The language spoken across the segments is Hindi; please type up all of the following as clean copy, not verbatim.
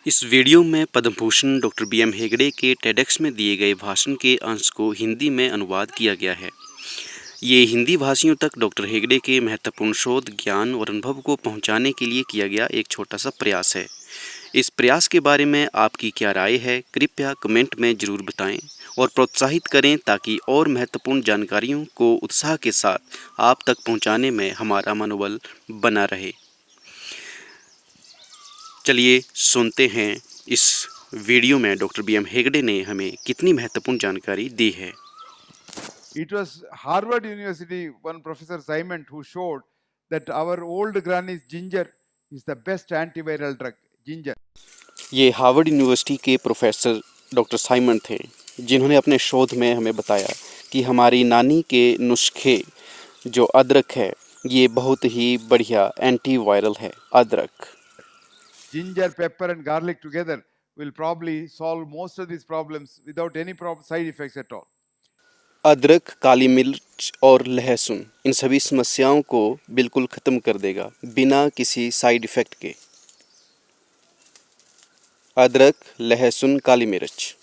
इस वीडियो में पद्म भूषण डॉक्टर BM हेगड़े के टेडेक्स में दिए गए भाषण के अंश को हिंदी में अनुवाद किया गया है। ये हिंदी भाषियों तक डॉक्टर हेगड़े के महत्वपूर्ण शोध, ज्ञान और अनुभव को पहुंचाने के लिए किया गया एक छोटा सा प्रयास है। इस प्रयास के बारे में आपकी क्या राय है, कृपया कमेंट में ज़रूर बताएं और प्रोत्साहित करें ताकि और महत्वपूर्ण जानकारियों को उत्साह के साथ आप तक पहुंचाने में हमारा मनोबल बना रहे। चलिए सुनते हैं इस वीडियो में डॉक्टर BM हेगड़े ने हमें कितनी महत्वपूर्ण जानकारी दी है। It was Harvard University, one Professor Simon, who showed that our old granny's ginger is the best antiviral drug. Ginger. ये हार्वर्ड यूनिवर्सिटी के प्रोफेसर डॉक्टर साइमन थे, जिन्होंने अपने शोध में हमें बताया कि हमारी नानी के नुस्खे जो अदरक है, ये बहुत ही बढ़िया एंटीवायरल है। अदरक, Ginger, pepper and garlic together will probably solve most of these problems without any side effects at all. अदरक, काली मिर्च और लहसुन इन सभी समस्याओं को बिल्कुल ख़त्म कर देगा बिना किसी साइड इफ़ेक्ट के। अदरक, लहसुन, काली मिर्च।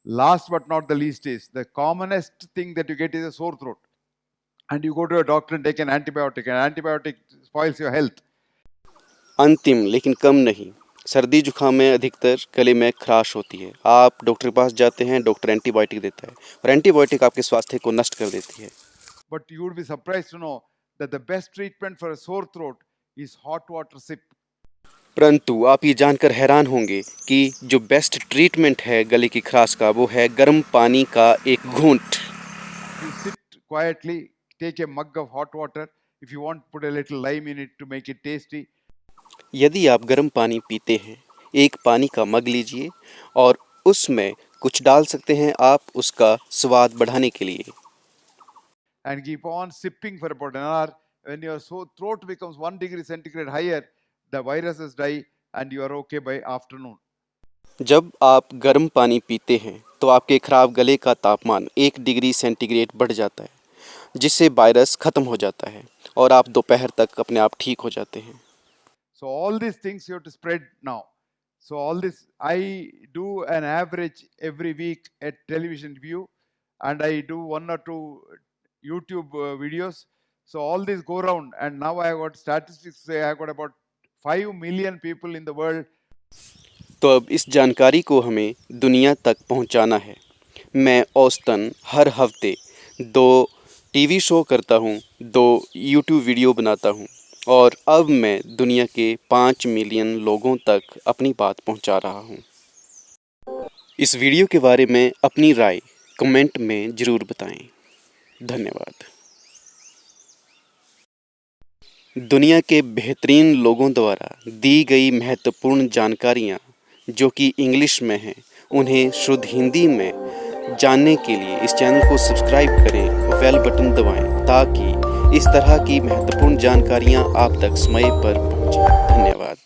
Last but not the least is the commonest thing that you get is a sore throat. And you go to a doctor and take an antibiotic. An antibiotic spoils your health. अंतिम लेकिन कम नहीं, सर्दी जुकाम में अधिकतर गले में खराश होती है। आप डॉक्टर के पास जाते हैं, डॉक्टर एंटीबायोटिक देता है और एंटीबायोटिक आपके स्वास्थ्य को नष्ट कर देती है। But you would be surprised to know that the best treatment for a sore throat is hot water sip. परंतु आप ये जानकर हैरान होंगे कि जो बेस्ट ट्रीटमेंट है गले की खराश का, वो है गर्म पानी का एक घूंट। You sit quietly, take a mug of hot water. If you want, put a little lime in it to make it tasty. यदि आप गर्म पानी पीते हैं, एक पानी का मग लीजिए और उसमें कुछ डाल सकते हैं आप उसका स्वाद बढ़ाने के लिए। And keep on sipping for about an hour. When your throat becomes 1 degree centigrade higher, the viruses die and you are okay by afternoon. जब आप गर्म पानी पीते हैं तो आपके खराब गले का तापमान 1 डिग्री सेंटीग्रेड बढ़ जाता है, जिससे वायरस खत्म हो जाता है और आप दोपहर तक अपने आप ठीक हो जाते हैं। So all these things you have to spread now. So all this, I do an average every week at television view, and I do 1 or 2 YouTube videos. So all these go around, and now I got statistics say I got about 5 million people in the world. तो अब इस जानकारी को हमें दुनिया तक पहुंचाना है। मैं औसतन हर हफ्ते 2 टीवी शो करता हूं, 2 YouTube वीडियो बनाता हूं और अब मैं दुनिया के 5 मिलियन लोगों तक अपनी बात पहुंचा रहा हूं। इस वीडियो के बारे में अपनी राय कमेंट में ज़रूर बताएं। धन्यवाद। दुनिया के बेहतरीन लोगों द्वारा दी गई महत्वपूर्ण जानकारियाँ जो कि इंग्लिश में हैं, उन्हें शुद्ध हिंदी में जानने के लिए इस चैनल को सब्सक्राइब करें और बेल बटन दबाएं ताकि इस तरह की महत्वपूर्ण जानकारियाँ आप तक समय पर पहुँचें। धन्यवाद।